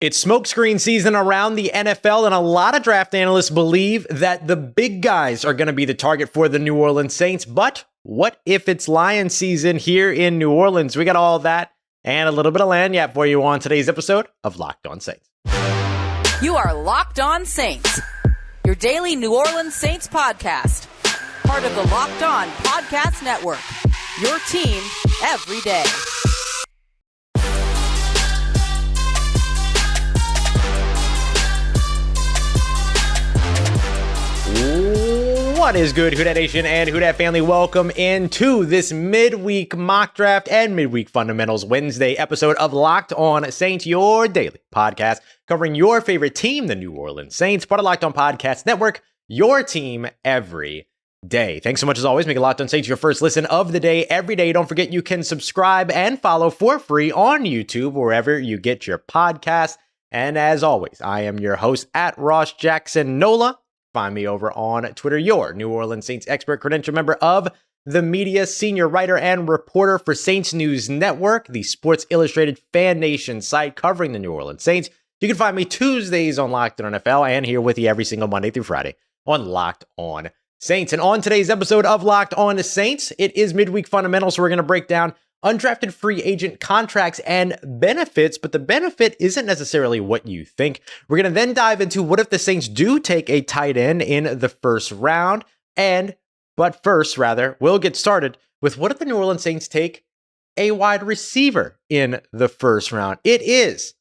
It's smokescreen season around the NFL, and a lot of draft analysts believe that the big guys are going to be the target for the New Orleans Saints. But what if it's Lion season here in New Orleans? We got all that and a little bit of lagniappe for you on today's episode of Locked On Saints. You are Locked On Saints, your daily New Orleans Saints podcast. Part of the Locked On Podcast Network, your team every day. What is good, Who Dat Nation and Who Dat family? Welcome into this midweek mock draft and midweek fundamentals Wednesday episode of Locked On Saints, your daily podcast covering your favorite team, the New Orleans Saints, part of Locked On Podcast Network, your team every day. Thanks so much as always. Make Locked On Saints your first listen of the day every day. Don't forget you can subscribe and follow for free on YouTube, wherever you get your podcasts. And as always, I am your host at Ross Jaxon Nola. Find me over on Twitter, your New Orleans Saints expert, credential member of the media, senior writer and reporter for Saints News Network, the Sports Illustrated Fan Nation site covering the New Orleans Saints. You can find me Tuesdays on Locked On NFL and here with you every single Monday through Friday on Locked On Saints. And on today's episode of Locked On Saints, it is midweek fundamentals. So we're going to break down undrafted free agent contracts and benefits, but the benefit isn't necessarily what you think. We're going to then dive into what if the Saints do take a tight end in the first round, but first, we'll get started with what if the New Orleans Saints take a wide receiver in the first round. It is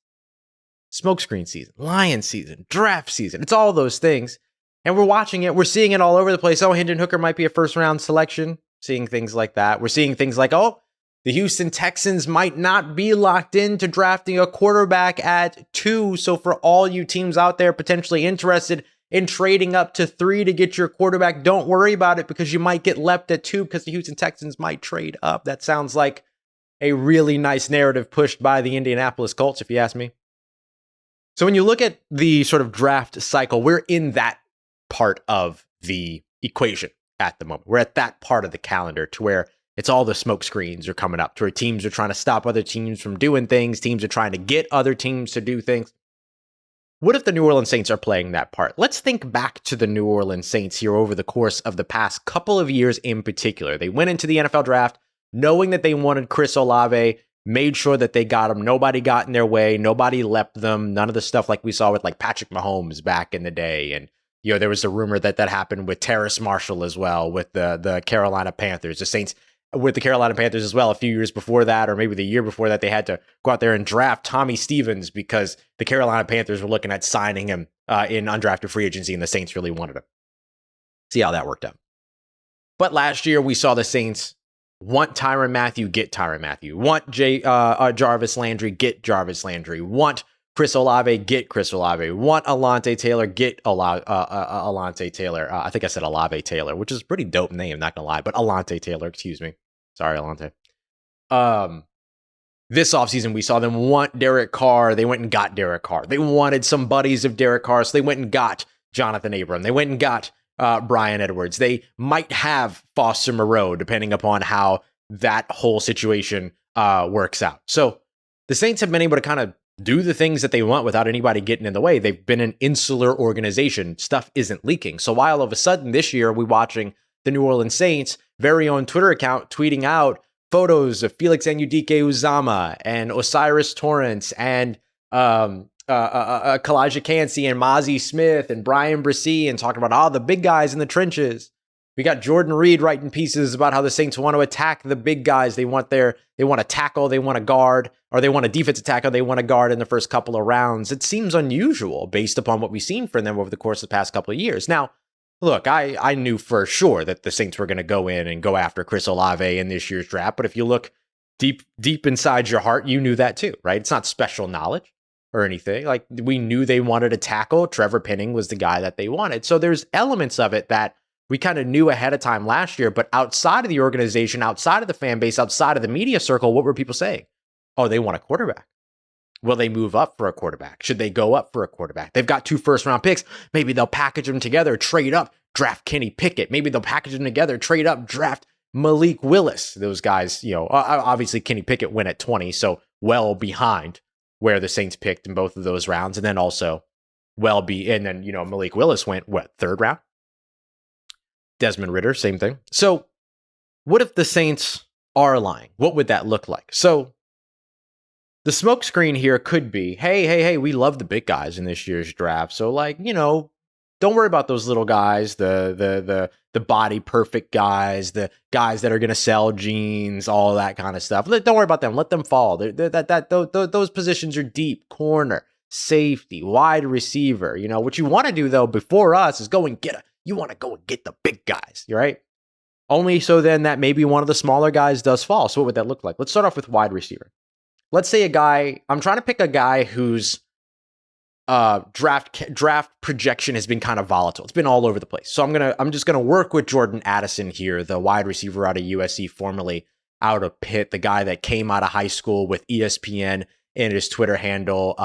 smokescreen season, Lion season, draft season. It's all those things, and we're watching it. We're seeing it all over the place. Oh, Hendon Hooker might be a first round selection. Seeing things like that. We're seeing things like, the Houston Texans might not be locked into drafting a quarterback at 2. So for all you teams out there potentially interested in trading up to 3 to get your quarterback, don't worry about it because you might get leapt at 2 because the Houston Texans might trade up. That sounds like a really nice narrative pushed by the Indianapolis Colts, if you ask me. So when you look at the sort of draft cycle, we're in that part of the equation at the moment. We're at that part of the calendar to where it's all the smoke screens are coming up to where teams are trying to stop other teams from doing things. Teams are trying to get other teams to do things. What if the New Orleans Saints are playing that part? Let's think back to the New Orleans Saints here over the course of the past couple of years in particular. They went into the NFL draft knowing that they wanted Chris Olave, made sure that they got him. Nobody got in their way. Nobody leapt them. None of the stuff like we saw with like Patrick Mahomes back in the day. And there was a rumor that happened with Terrace Marshall as well with the Carolina Panthers. The Saints with the Carolina Panthers as well, a few years before that, or maybe the year before that, they had to go out there and draft Tommy Stevens because the Carolina Panthers were looking at signing him in undrafted free agency, and the Saints really wanted him. See how that worked out. But last year, we saw the Saints want Tyrann Mathieu, get Tyrann Mathieu. Want Jarvis Landry, get Jarvis Landry. Want Chris Olave, get Chris Olave. Want Alontae Taylor, get Alontae Taylor. I think I said Olave Taylor, which is a pretty dope name, not gonna lie, but Alontae Taylor, excuse me. Sorry, Alontae. This offseason, we saw them want Derek Carr. They went and got Derek Carr. They wanted some buddies of Derek Carr, so they went and got Jonathan Abram. They went and got Brian Edwards. They might have Foster Moreau, depending upon how that whole situation works out. So the Saints have been able to kind of do the things that they want without anybody getting in the way. They've been an insular organization. Stuff isn't leaking. So while all of a sudden this year we're watching the New Orleans Saints' very own Twitter account tweeting out photos of Felix Anudike-Uzomah and Osiris Torrence and Claijah Kancey and Mazi Smith and Brian Bresee and talking about all the big guys in the trenches. We got Jordan Reed writing pieces about how the Saints want to attack the big guys. They want a tackle, they want a guard, or they want a defensive tackle, they want a guard in the first couple of rounds. It seems unusual based upon what we've seen from them over the course of the past couple of years. Now, look, I knew for sure that the Saints were going to go in and go after Chris Olave in this year's draft, but if you look deep inside your heart, you knew that too, right? It's not special knowledge or anything. Like, we knew they wanted a tackle. Trevor Penning was the guy that they wanted. So there's elements of it that we kind of knew ahead of time last year, but outside of the organization, outside of the fan base, outside of the media circle, what were people saying? Oh, they want a quarterback. Will they move up for a quarterback? Should they go up for a quarterback? They've got 2 first-round picks. Maybe they'll package them together, trade up, draft Kenny Pickett. Maybe they'll package them together, trade up, draft Malik Willis. Those guys, obviously Kenny Pickett went at 20, so well behind where the Saints picked in both of those rounds. And then also Malik Willis went, third round? Desmond Ridder, same thing. So what if the Saints are lying? What would that look like? So the smokescreen here could be, hey, we love the big guys in this year's draft. So don't worry about those little guys, the body perfect guys, the guys that are going to sell jeans, all that kind of stuff. Don't worry about them. Let them fall. Those positions are deep. Corner, safety, wide receiver. What you want to do though before us is you want to go and get the big guys, right? Only so then that maybe one of the smaller guys does fall. So what would that look like? Let's start off with wide receiver. Let's say I'm trying to pick a guy whose draft projection has been kind of volatile. It's been all over the place. So I'm just gonna work with Jordan Addison here, the wide receiver out of USC, formerly out of Pitt, the guy that came out of high school with ESPN in his Twitter handle.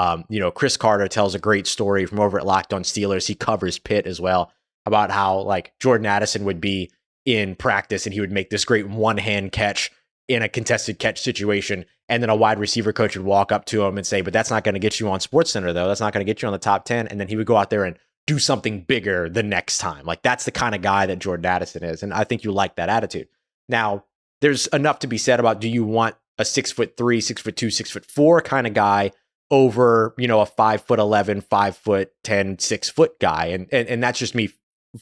Chris Carter tells a great story from over at Locked On Steelers. He covers Pitt as well, about how Jordan Addison would be in practice and he would make this great one-hand catch in a contested catch situation. And then a wide receiver coach would walk up to him and say, but that's not going to get you on SportsCenter though. That's not going to get you on the top 10. And then he would go out there and do something bigger the next time. That's the kind of guy that Jordan Addison is. And I think you like that attitude. Now, there's enough to be said about, do you want a 6'3", 6'2", 6'4" kind of guy over, a 5'11", 5'10", 6 foot guy. And that's just me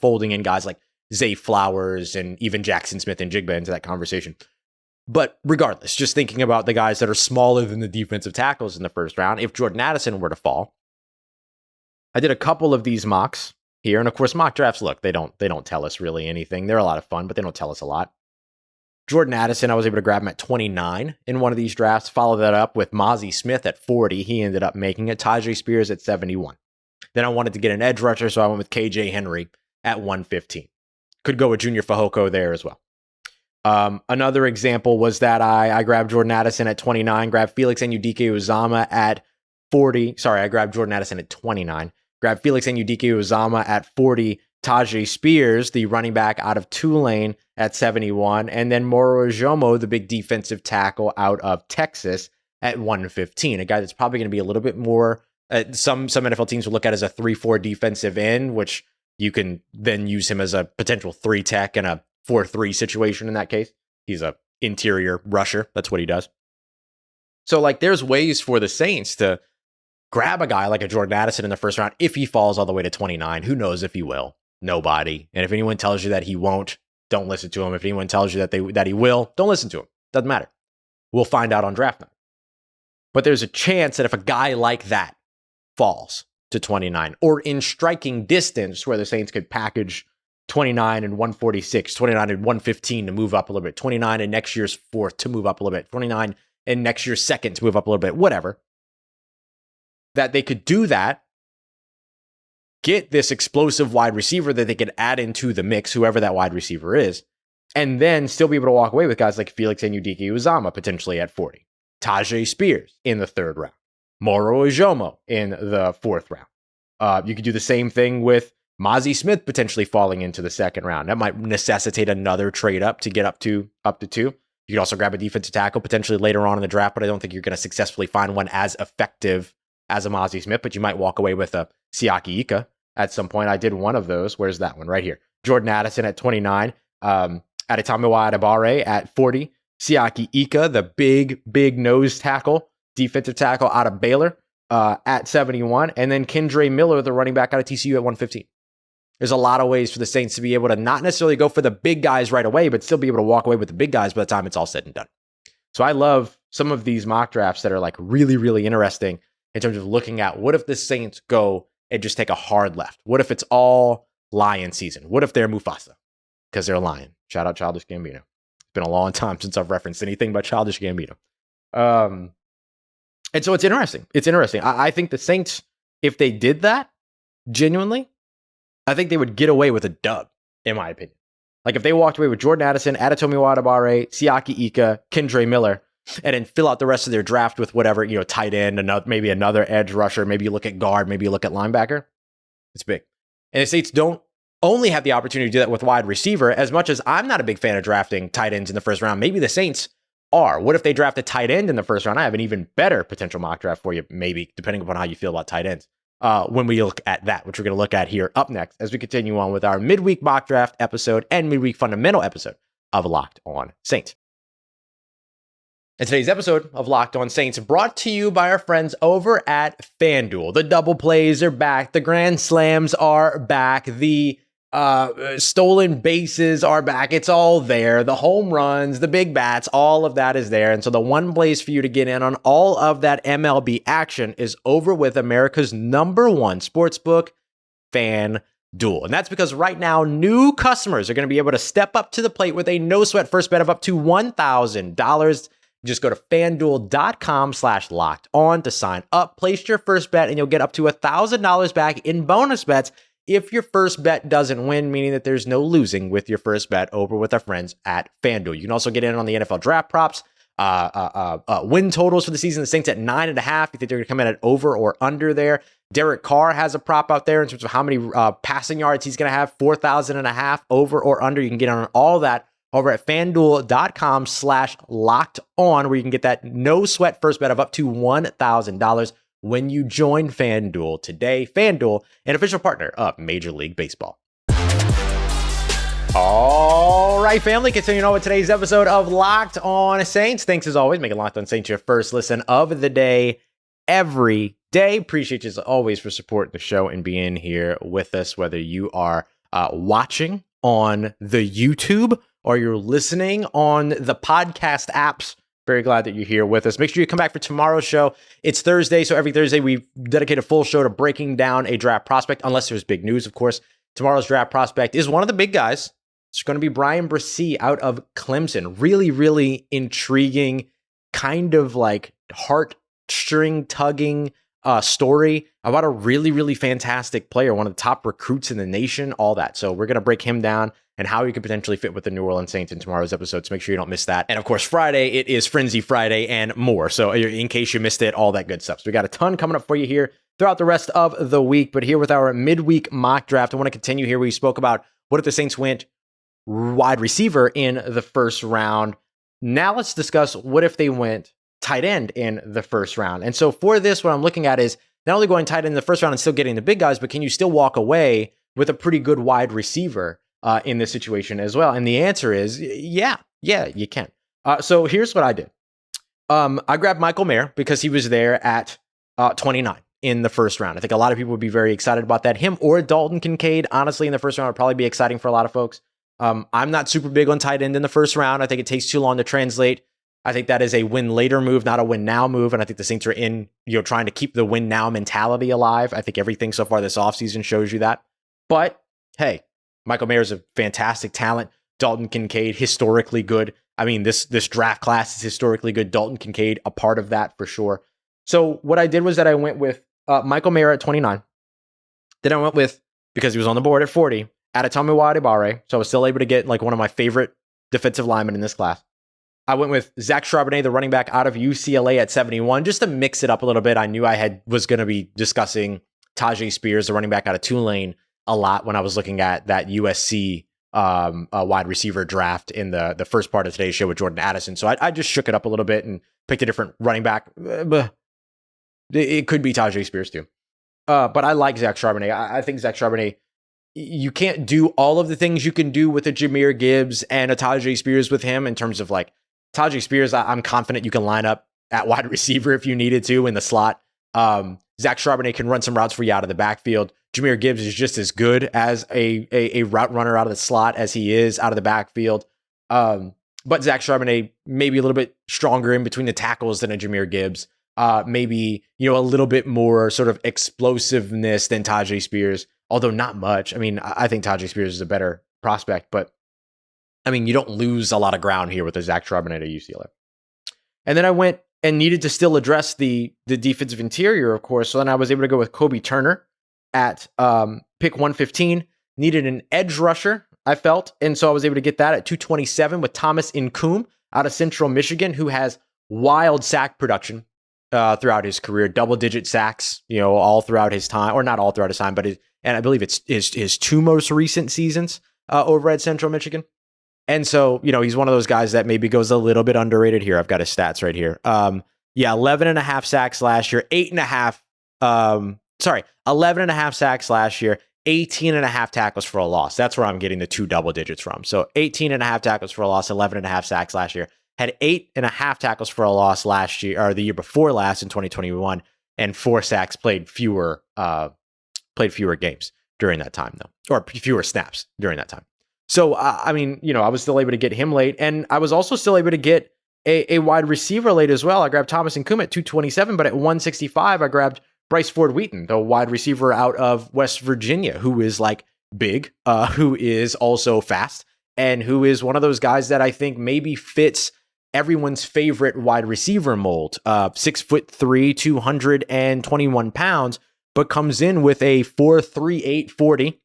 folding in guys like Zay Flowers and even Jaxon Smith-Njigba into that conversation. But regardless, just thinking about the guys that are smaller than the defensive tackles in the first round, if Jordan Addison were to fall, I did a couple of these mocks here. And of course, mock drafts, look, they don't tell us really anything. They're a lot of fun, but they don't tell us a lot. Jordan Addison, I was able to grab him at 29 in one of these drafts. Follow that up with Mazi Smith at 40. He ended up making it. Tyjae Spears at 71. Then I wanted to get an edge rusher, so I went with KJ Henry at 115. Could go with Junior Fehoko there as well. Another example was that I grabbed Jordan Addison at 29, grabbed Felix Anudike-Uzomah at 40. Sorry, I grabbed Jordan Addison at 29, grabbed Felix Anudike-Uzomah at 40, Tyjae Spears, the running back out of Tulane, at 71, and then Moro Ojomo, the big defensive tackle out of Texas, at 115. A guy that's probably going to be a little bit more, some NFL teams will look at as a 3-4 defensive end, which you can then use him as a potential 3 tech and a 4-3 situation in that case. He's a interior rusher. That's what he does. So there's ways for the Saints to grab a guy like a Jordan Addison in the first round if he falls all the way to 29. Who knows if he will? Nobody. And if anyone tells you that he won't, don't listen to him. If anyone tells you that he will, don't listen to him. Doesn't matter. We'll find out on draft night. But there's a chance that if a guy like that falls to 29, or in striking distance where the Saints could package 29 and 146, 29 and 115 to move up a little bit, 29 and next year's 4th to move up a little bit, 29 and next year's 2nd to move up a little bit, whatever, that they could do that, get this explosive wide receiver that they could add into the mix, whoever that wide receiver is, and then still be able to walk away with guys like Felix Anudike-Uzomah potentially at 40, Tyjae Spears in the 3rd round, Moro Ojomo in the 4th round. You could do the same thing with Mazi Smith potentially falling into the 2nd round. That might necessitate another trade up to get up to 2. You could also grab a defensive tackle potentially later on in the draft, but I don't think you're going to successfully find one as effective as a Mazi Smith, but you might walk away with a Siaki Ika at some point. I did one of those. Where's that one? Right here. Jordan Addison at 29, Adetomiwa Adebawore at 40, Siaki Ika, the big nose tackle, defensive tackle out of Baylor, at 71, and then Kendre Miller, the running back out of TCU, at 115. There's a lot of ways for the Saints to be able to not necessarily go for the big guys right away, but still be able to walk away with the big guys by the time it's all said and done. So I love some of these mock drafts that are really, really interesting in terms of looking at what if the Saints go and just take a hard left? What if it's all lion season? What if they're Mufasa? Because they're a lion. Shout out Childish Gambino. It's been a long time since I've referenced anything but Childish Gambino. And so it's interesting. It's interesting. I think the Saints, if they did that, genuinely, I think they would get away with a dub, in my opinion. If they walked away with Jordan Addison, Adetomiwa Adebawore, Siaki Ika, Kendre Miller, and then fill out the rest of their draft with whatever, tight end, maybe another edge rusher, maybe you look at guard, maybe you look at linebacker. It's big. And the Saints don't only have the opportunity to do that with wide receiver. As much as I'm not a big fan of drafting tight ends in the first round, maybe the Saints are. What if they draft a tight end in the first round? I have an even better potential mock draft for you, maybe, depending upon how you feel about tight ends. When we look at that, which we're going to look at here up next as we continue on with our midweek mock draft episode and midweek fundamental episode of Locked On Saints. And today's episode of Locked On Saints brought to you by our friends over at FanDuel. The double plays are back. The grand slams are back. The stolen bases are back. It's all there. The home runs, the big bats, all of that is there. And so the one place for you to get in on all of that MLB action is over with America's #1 sportsbook, FanDuel. And that's because right now, new customers are going to be able to step up to the plate with a no-sweat first bet of up to $1,000. Just go to FanDuel.com/locked-on to sign up, place your first bet, and you'll get up to $1,000 back in bonus bets if your first bet doesn't win, meaning that there's no losing with your first bet over with our friends at FanDuel. You can also get in on the NFL draft props, win totals for the season. The Saints at 9.5. You think they're going to come in at over or under there? Derek Carr has a prop out there in terms of how many passing yards he's going to have, 4,500 over or under. You can get on all that over at FanDuel.com/locked-on, where you can get that no sweat first bet of up to $1,000 when you join FanDuel today. FanDuel, an official partner of Major League Baseball. All right, family, continuing on with today's episode of Locked On Saints. Thanks as always, making Locked On Saints your first listen of the day every day. Appreciate you as always for supporting the show and being here with us, whether you are watching on the YouTube or you're listening on the podcast apps. Very glad that you're here with us. Make sure you come back for tomorrow's show. It's Thursday, so every Thursday we dedicate a full show to breaking down a draft prospect, unless there's big news, of course. Tomorrow's draft prospect is one of the big guys. It's going to be Bryan Bresee out of Clemson. Really, really intriguing, kind of like heartstring tugging story about a really, really fantastic player, one of the top recruits in the nation, all that. So we're going to break him down and how he could potentially fit with the New Orleans Saints in tomorrow's episode. So make sure you don't miss that. And of course, Friday, it is Frenzy Friday and more. So in case you missed it, all that good stuff. So we got a ton coming up for you here throughout the rest of the week. But here with our midweek mock draft, I want to continue here. We spoke about what if the Saints went wide receiver in the first round. Now let's discuss what if they went tight end in the first round. And so for this, what I'm looking at is not only going tight end in the first round and still getting the big guys, but can you still walk away with a pretty good wide receiver in this situation as well? And the answer is, yeah, you can. So here's what I did. I grabbed Michael Mayer because he was there at 29 in the first round. I think a lot of people would be very excited about that. Him or Dalton Kincaid, honestly, in the first round would probably be exciting for a lot of folks. I'm not super big on tight end in the first round. I think it takes too long to translate. I think that is a win later move, not a win now move. And I think the Saints are trying to keep the win now mentality alive. I think everything so far this offseason shows you that. But hey, Michael Mayer is a fantastic talent. Dalton Kincaid, historically good. I mean, this draft class is historically good. Dalton Kincaid, a part of that for sure. So what I did was that I went with Michael Mayer at 29. Then I went with, because he was on the board at 40, Adetomiwa Adebawore. So I was still able to get like one of my favorite defensive linemen in this class. I went with Zach Charbonnet, the running back out of UCLA at 71, just to mix it up a little bit. I knew I was going to be discussing Tyjae Spears, the running back out of Tulane, a lot when I was looking at that USC wide receiver draft in the first part of today's show with Jordan Addison. So I just shook it up a little bit and picked a different running back. It could be Tyjae Spears too. But I like Zach Charbonnet. I think Zach Charbonnet, you can't do all of the things you can do with a Jahmyr Gibbs and a Tyjae Spears with him in terms of like Tyjae Spears. I'm confident you can line up at wide receiver if you needed to in the slot. Zach Charbonnet can run some routes for you out of the backfield. Jahmyr Gibbs is just as good as a route runner out of the slot as he is out of the backfield. But Zach Charbonnet maybe a little bit stronger in between the tackles than a Jahmyr Gibbs. Maybe, a little bit more sort of explosiveness than Tyjae Spears, although not much. I mean, I think Tyjae Spears is a better prospect, but I mean, you don't lose a lot of ground here with a Zach Charbonnet at UCLA. And then I went and needed to still address the defensive interior, of course. So then I was able to go with Kobe Turner at pick 115. Needed an edge rusher, I felt. And so I was able to get that at 227 with Thomas Incoom out of Central Michigan, who has wild sack production throughout his career, double-digit sacks, all throughout his time, or not all throughout his time, but and I believe it's his two most recent seasons over at Central Michigan. And so, he's one of those guys that maybe goes a little bit underrated here. I've got his stats right here. 11 and a half sacks last year, 11 and a half sacks last year, 18 and a half tackles for a loss. That's where I'm getting the 2 double digits from. So 18 and a half tackles for a loss, 11 and a half sacks last year. Had 8 and a half tackles for a loss last year, or the year before last in 2021, and 4 sacks, played fewer games during that time, though, or fewer snaps during that time. So, I was still able to get him late, and I was also still able to get a wide receiver late as well. I grabbed Thomas Nkume at 227, but at 165, I grabbed Bryce Ford-Wheaton, the wide receiver out of West Virginia, who is like big, who is also fast, and who is one of those guys that I think maybe fits everyone's favorite wide receiver mold. 6'3", 221 pounds, but comes in with a 4.38 40,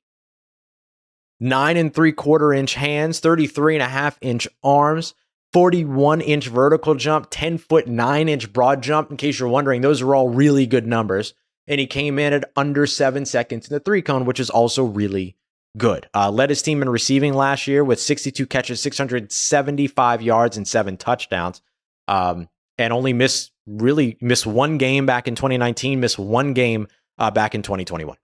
9 3/4 inch hands, 33.5 inch arms, 41 inch vertical jump, 10 foot 9 inch broad jump. In case you're wondering, those are all really good numbers. And he came in at under 7 seconds in the 3-cone, which is also really good. Led his team in receiving last year with 62 catches, 675 yards, and 7 touchdowns. And only missed one game back in 2019, missed one game back in 2021.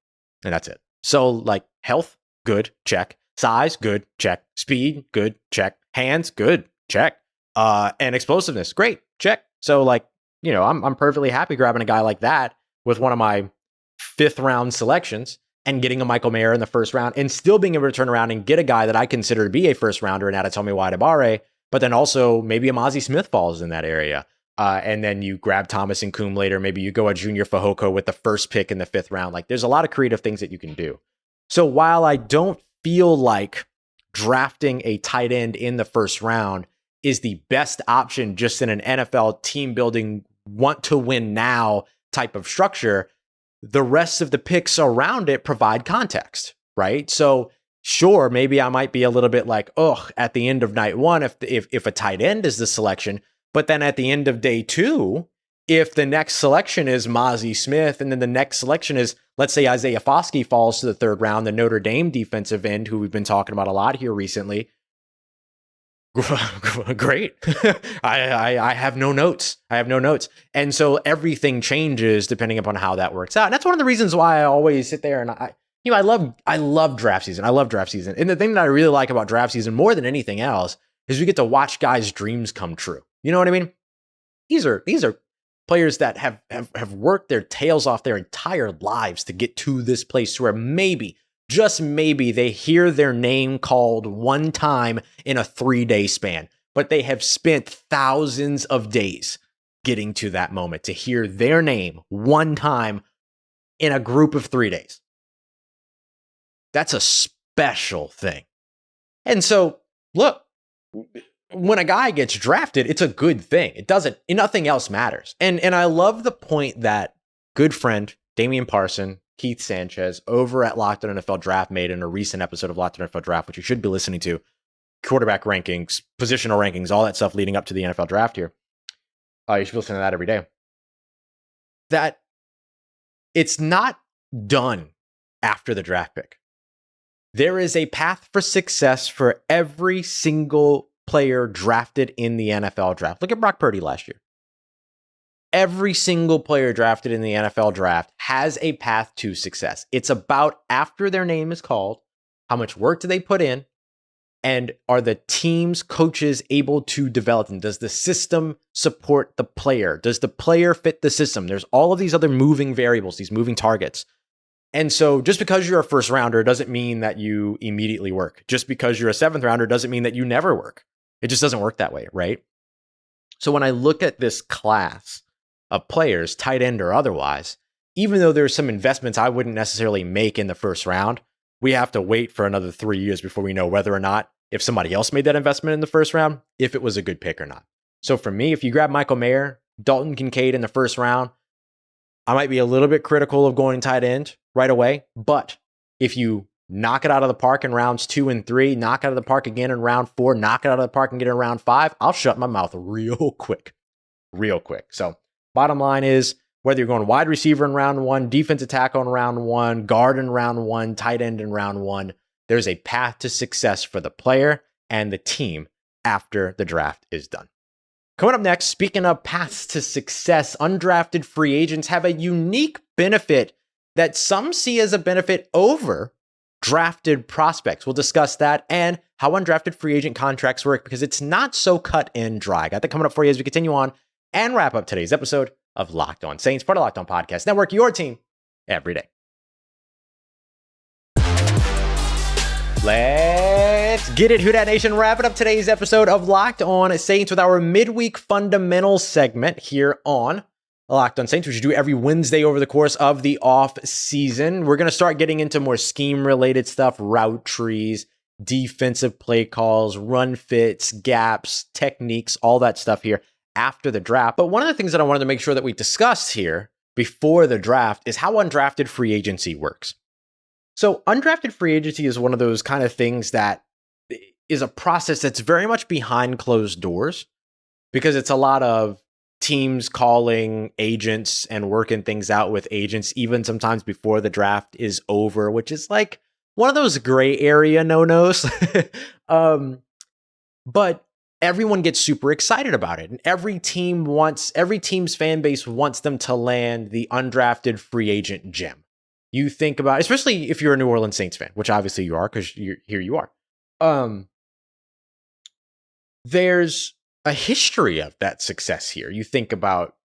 And that's it. So, health, good, check. Size, good, check. Speed, good, check. Hands, good, check. And explosiveness, great, check. So, I'm perfectly happy grabbing a guy like that with one of my 5th round selections and getting a Michael Mayer in the 1st round, and still being able to turn around and get a guy that I consider to be a 1st rounder in Adetomiwa Adebawore, but then also maybe a Mazi Smith falls in that area. And then you grab Thomas Nkume later. Maybe you go a Junior Fehoko with the 1st pick in the 5th round. There's a lot of creative things that you can do. So while I don't feel like drafting a tight end in the 1st round is the best option just in an NFL team building, want to win now type of structure, the rest of the picks around it provide context, right? So sure, maybe I might be a little bit at the end of night 1, if a tight end is the selection, but then at the end of day 2, if the next selection is Mazi Smith, and then the next selection is, let's say, Isaiah Foskey falls to the 3rd round, the Notre Dame defensive end, who we've been talking about a lot here recently. Great. I have no notes. And so everything changes depending upon how that works out. And that's one of the reasons why I always sit there and I love draft season. And the thing that I really like about draft season more than anything else is we get to watch guys' dreams come true. You know what I mean? These are players that have worked their tails off their entire lives to get to this place where maybe, just maybe, they hear their name called one time in a 3-day span, but they have spent thousands of days getting to that moment to hear their name one time in a group of 3 days. That's a special thing. And so, look, when a guy gets drafted, it's a good thing. Nothing else matters. And I love the point that good friend Damian Parson, Keith Sanchez over at Locked On NFL Draft made in a recent episode of Locked On NFL Draft, which you should be listening to. Quarterback rankings, positional rankings, all that stuff leading up to the NFL draft here. You should be listening to that every day. That it's not done after the draft pick. There is a path for success for every single player drafted in the NFL draft. Look at Brock Purdy last year. Every single player drafted in the NFL draft has a path to success. It's about, after their name is called, how much work do they put in, and are the team's coaches able to develop them? Does the system support the player? Does the player fit the system? There's all of these other moving variables, these moving targets. And so just because you're a 1st rounder doesn't mean that you immediately work. Just because you're a 7th rounder doesn't mean that you never work. It just doesn't work that way, right? So when I look at this class of players, tight end or otherwise, even though there's some investments I wouldn't necessarily make in the 1st round, we have to wait for another 3 years before we know whether or not, if somebody else made that investment in the 1st round, if it was a good pick or not. So for me, if you grab Michael Mayer, Dalton Kincaid in the 1st round, I might be a little bit critical of going tight end right away. But if you knock it out of the park in rounds 2 and 3, knock it out of the park again in round 4, knock it out of the park and get in round 5, I'll shut my mouth real quick. So bottom line is, whether you're going wide receiver in round 1, defensive tackle in round 1, guard in round 1, tight end in round 1, there's a path to success for the player and the team after the draft is done. Coming up next, speaking of paths to success, undrafted free agents have a unique benefit that some see as a benefit over drafted prospects. We'll discuss that and how undrafted free agent contracts work because it's not so cut and dry. Got that coming up for you as we continue on and wrap up today's episode of Locked On Saints, part of Locked On Podcast Network, your team every day. Let's get it, Who Dat Nation. Wrapping up today's episode of Locked On Saints with our midweek fundamentals segment here on Locked On Saints, which we do every Wednesday over the course of the off season. We're going to start getting into more scheme related stuff, route trees, defensive play calls, run fits, gaps, techniques, all that stuff here after the draft. But one of the things that I wanted to make sure that we discussed here before the draft is how undrafted free agency works. So undrafted free agency is one of those kind of things that is a process that's very much behind closed doors because it's a lot of teams calling agents and working things out with agents, even sometimes before the draft is over, which is like one of those gray area no-nos. But everyone gets super excited about it. And every team's fan base wants them to land the undrafted free agent gem. You think about, especially if you're a New Orleans Saints fan, which obviously you are because here you are. There's a history of that success here. You think about,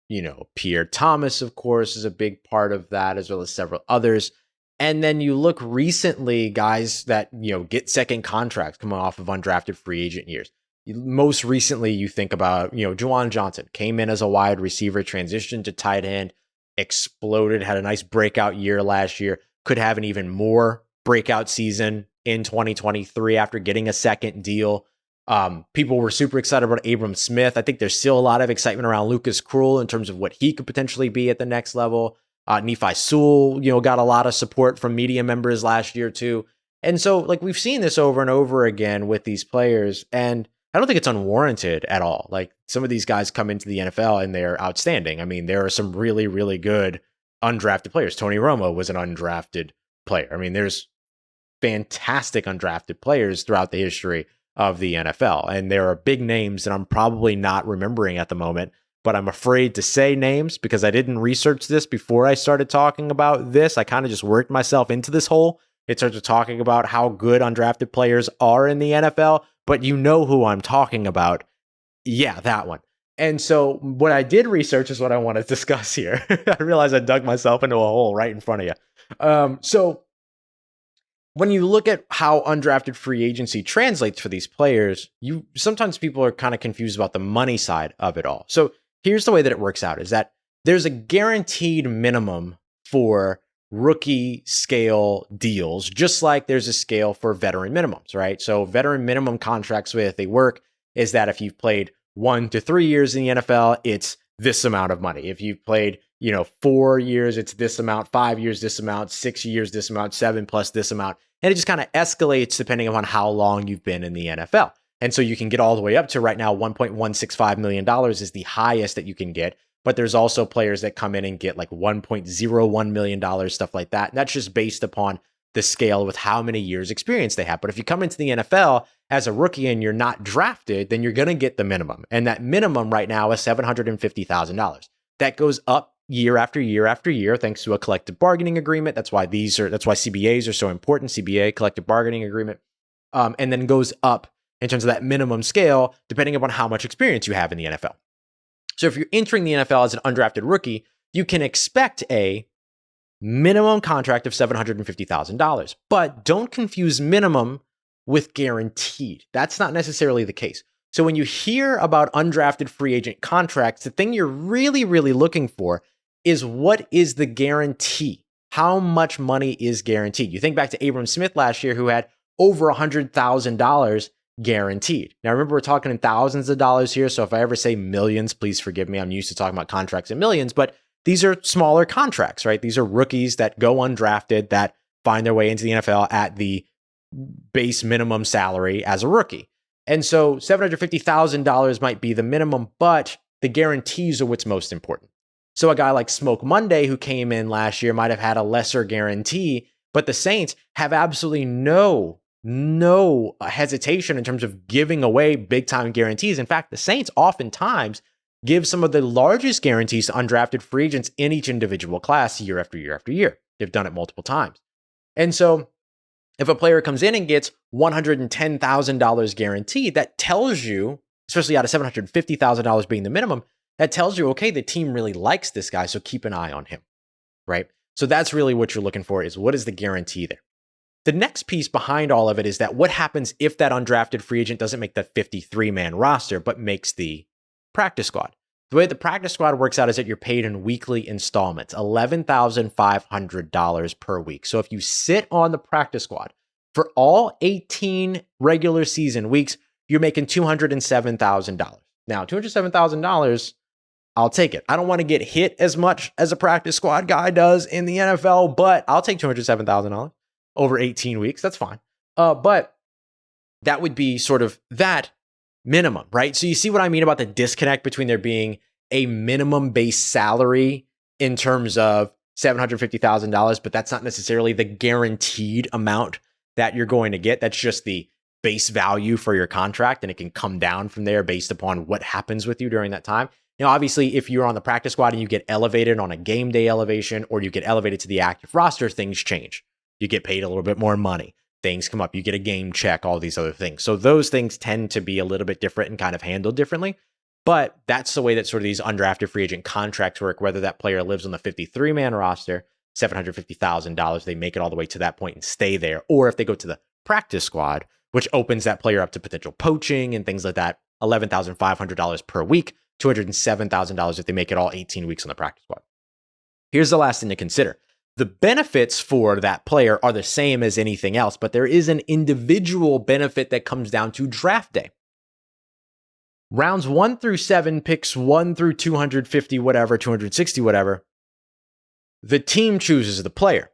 Pierre Thomas, of course, is a big part of that, as well as several others. And then you look recently, guys that, get second contracts coming off of undrafted free agent years. Most recently, you think about, Juwan Johnson came in as a wide receiver, transitioned to tight end, exploded, had a nice breakout year last year, could have an even more breakout season in 2023 after getting a second deal. People were super excited about Abram Smith. I think there's still a lot of excitement around Lucas Krull in terms of what he could potentially be at the next level. Nephi Sewell, got a lot of support from media members last year too. And so we've seen this over and over again with these players, and I don't think it's unwarranted at all. Like some of these guys come into the NFL and they're outstanding. I mean, there are some really, really good undrafted players. Tony Romo was an undrafted player. I mean, there's fantastic undrafted players throughout the history of the NFL. And there are big names that I'm probably not remembering at the moment, but I'm afraid to say names because I didn't research this before I started talking about this. I kind of just worked myself into this hole in terms of talking about how good undrafted players are in the NFL, but you know who I'm talking about. Yeah, that one. And so what I did research is what I want to discuss here. I realized I dug myself into a hole right in front of you. So when you look at how undrafted free agency translates for these players, sometimes people are kind of confused about the money side of it all. So here's the way that it works out is that there's a guaranteed minimum for rookie scale deals, just like there's a scale for veteran minimums, right? So veteran minimum contracts, the way that they work is that if you've played 1 to 3 years in the NFL, it's this amount of money. If you've played, 4 years, it's this amount, 5 years, this amount, 6 years, this amount, 7 plus this amount. And it just kind of escalates depending upon how long you've been in the NFL. And so you can get all the way up to right now, $1.165 million is the highest that you can get. But there's also players that come in and get like $1.01 million, stuff like that. And that's just based upon the scale with how many years experience they have. But if you come into the NFL as a rookie and you're not drafted, then you're going to get the minimum. And that minimum right now is $750,000. That goes up year after year after year, thanks to a collective bargaining agreement. That's why CBAs are so important. CBA, collective bargaining agreement, and then goes up in terms of that minimum scale, depending upon how much experience you have in the NFL. So if you're entering the NFL as an undrafted rookie, you can expect a minimum contract of $750,000, but don't confuse minimum with guaranteed. That's not necessarily the case. So when you hear about undrafted free agent contracts, the thing you're really, really looking for is what is the guarantee? How much money is guaranteed? You think back to Abram Smith last year, who had over $100,000 guaranteed. Now, remember, we're talking in thousands of dollars here. So if I ever say millions, please forgive me. I'm used to talking about contracts in millions, but these are smaller contracts, right? These are rookies that go undrafted that find their way into the NFL at the base minimum salary as a rookie. And so $750,000 might be the minimum, but the guarantees are what's most important. So a guy like Smoke Monday, who came in last year, might have had a lesser guarantee, but the Saints have absolutely no no hesitation in terms of giving away big time guarantees. In fact, the Saints oftentimes give some of the largest guarantees to undrafted free agents in each individual class year after year after year. They've done it multiple times. And so if a player comes in and gets $110,000 guaranteed, that tells you, especially out of $750,000 being the minimum, that tells you, okay, the team really likes this guy, so keep an eye on him, right? So that's really what you're looking for, is what is the guarantee there? The next piece behind all of it is that what happens if that undrafted free agent doesn't make that 53-man roster, but makes the practice squad? The way the practice squad works out is that you're paid in weekly installments, $11,500 per week. So if you sit on the practice squad for all 18 regular season weeks, you're making $207,000. Now, $207,000, I'll take it. I don't want to get hit as much as a practice squad guy does in the NFL, but I'll take $207,000 over 18 weeks. That's fine. But that would be sort of that minimum, right? So you see what I mean about the disconnect between there being a minimum base salary in terms of $750,000, but that's not necessarily the guaranteed amount that you're going to get. That's just the base value for your contract, and it can come down from there based upon what happens with you during that time. Now, obviously, if you're on the practice squad and you get elevated on a game day elevation, or you get elevated to the active roster, things change. You get paid a little bit more money. Things come up. You get a game check, all these other things. So those things tend to be a little bit different and kind of handled differently. But that's the way that sort of these undrafted free agent contracts work, whether that player lives on the 53-man roster, $750,000, they make it all the way to that point and stay there. Or if they go to the practice squad, which opens that player up to potential poaching and things like that, $11,500 per week, $207,000 if they make it all 18 weeks on the practice squad. Here's the last thing to consider. The benefits for that player are the same as anything else, but there is an individual benefit that comes down to draft day. Rounds 1 through 7, picks 1 through 250, whatever, 260, whatever, the team chooses the player.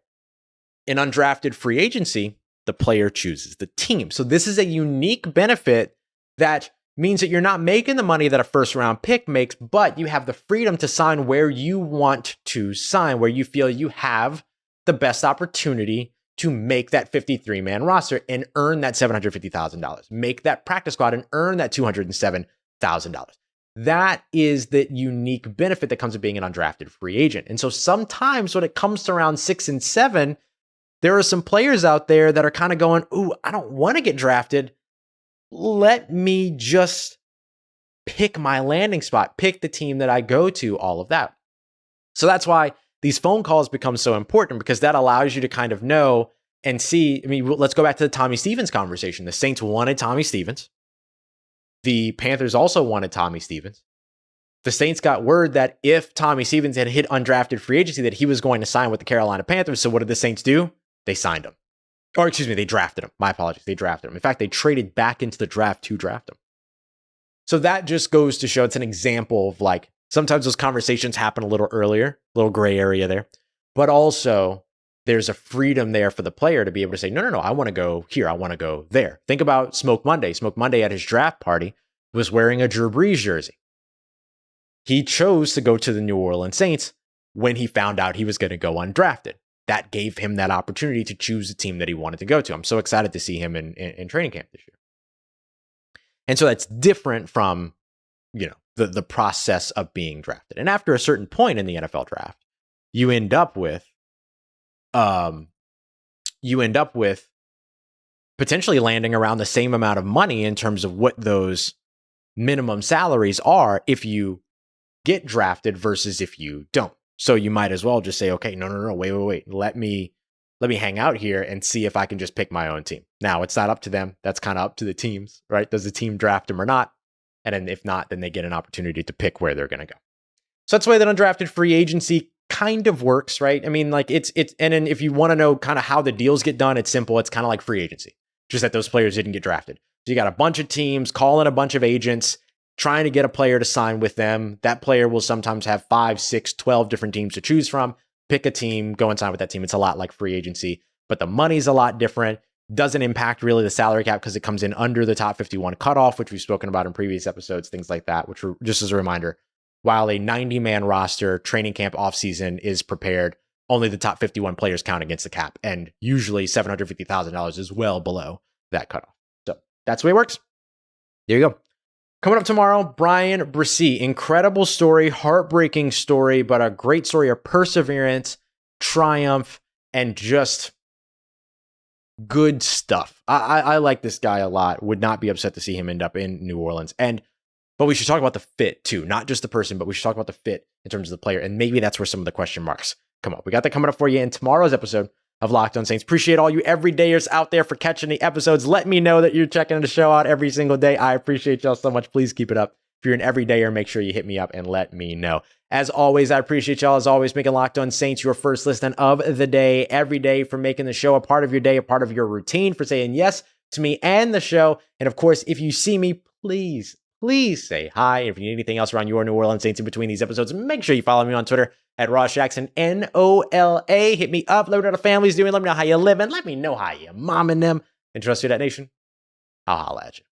In undrafted free agency, the player chooses the team. So this is a unique benefit that means that you're not making the money that a first round pick makes, but you have the freedom to sign where you want to sign, where you feel you have the best opportunity to make that 53-man roster and earn that $750,000, make that practice squad and earn that $207,000. That is the unique benefit that comes with being an undrafted free agent. And so sometimes when it comes to round 6 and 7, there are some players out there that are kind of going, ooh, I don't want to get drafted. Let me just pick my landing spot, pick the team that I go to, all of that. So that's why these phone calls become so important, because that allows you to kind of know and see. I mean, let's go back to the Tommy Stevens conversation. The Saints wanted Tommy Stevens. The Panthers also wanted Tommy Stevens. The Saints got word that if Tommy Stevens had hit undrafted free agency, that he was going to sign with the Carolina Panthers. So what did the Saints do? They signed him. Or excuse me, they drafted him. My apologies. They drafted him. In fact, they traded back into the draft to draft him. So that just goes to show, it's an example of like, sometimes those conversations happen a little earlier, a little gray area there, but also there's a freedom there for the player to be able to say, no, I want to go here. I want to go there. Think about Smoke Monday. Smoke Monday at his draft party was wearing a Drew Brees jersey. He chose to go to the New Orleans Saints when he found out he was going to go undrafted. That gave him that opportunity to choose the team that he wanted to go to. I'm so excited to see him in training camp this year. And so that's different from, the process of being drafted. And after a certain point in the NFL draft, you end up with potentially landing around the same amount of money in terms of what those minimum salaries are if you get drafted versus if you don't. So you might as well just say, okay, no, wait. Let me hang out here and see if I can just pick my own team. Now, it's not up to them. That's kind of up to the teams, right? Does the team draft them or not? And then if not, then they get an opportunity to pick where they're going to go. So that's the way that undrafted free agency kind of works, right? I mean, like it's, and then if you want to know kind of how the deals get done, it's simple. It's kind of like free agency, just that those players didn't get drafted. So you got a bunch of teams calling a bunch of agents, trying to get a player to sign with them. That player will sometimes have 5, 6, 12 different teams to choose from. Pick a team, go and sign with that team. It's a lot like free agency, but the money's a lot different. Doesn't impact really the salary cap because it comes in under the top 51 cutoff, which we've spoken about in previous episodes, things like that, which were, just as a reminder, while a 90-man roster training camp offseason is prepared, only the top 51 players count against the cap. And usually $750,000 is well below that cutoff. So that's the way it works. There you go. Coming up tomorrow, Brian Bresee. Incredible story, heartbreaking story, but a great story of perseverance, triumph, and just good stuff. I like this guy a lot. Would not be upset to see him end up in New Orleans. But we should talk about the fit too, not just the person, but we should talk about the fit in terms of the player. And maybe that's where some of the question marks come up. We got that coming up for you in tomorrow's episode of Locked On Saints. Appreciate all you everydayers out there for catching the episodes. Let me know that you're checking the show out every single day. I appreciate y'all so much. Please keep it up. If you're an everydayer, make sure you hit me up and let me know. As always, I appreciate y'all, as always, making Locked On Saints your first listen of the day, every day, for making the show a part of your day, a part of your routine, for saying yes to me and the show. And of course, if you see me, please say hi. If you need anything else around your New Orleans Saints in between these episodes, make sure you follow me on Twitter at Jaxon, NOLA. Hit me up. Let me know how the family's doing. Let me know how you living. Let me know how you momming them. And trust Who Dat Nation, I'll holla at you.